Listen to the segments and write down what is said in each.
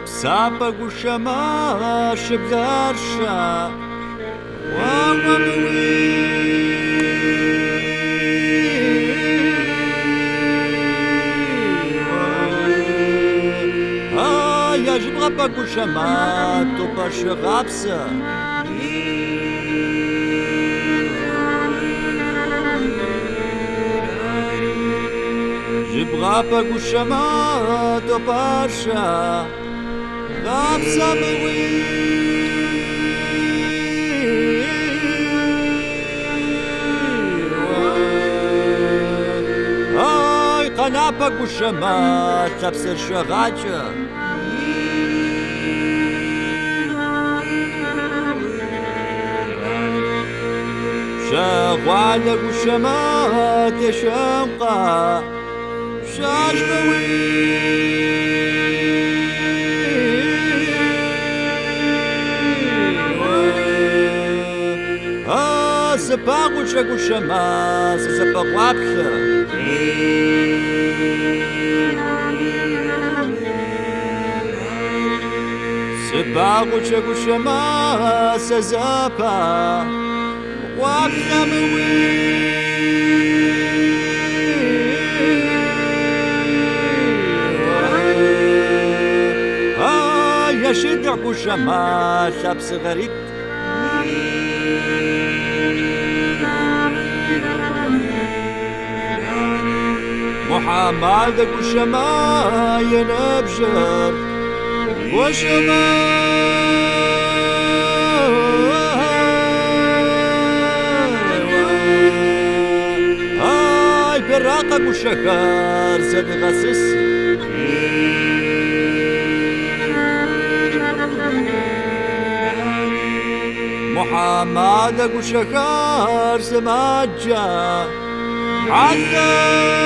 Psapa gushama shibdarsha ya jibra pa gushama to pa shrapsa jibra pa gushama to pasha rapsa ay qanapa gushama tapsir shagacha شغالة وشمات شمقة شاشبوي سباق وشق وشماس سباق وابشة سباق وشق وشماس زباق يا شدع كشما شابس غريب محمد كشما ينبشر وشما براقك وشكار زاد غسس محمدك وشكار سماجة عزة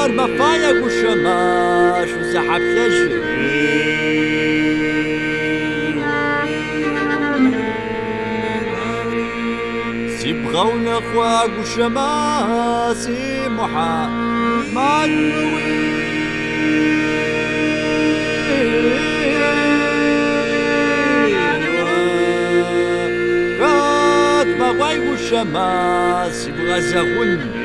مفايق وشماش وسحب ثجر سيبغونا اخواك وشماسي محمد كات بغاي وشماس يبغى زغن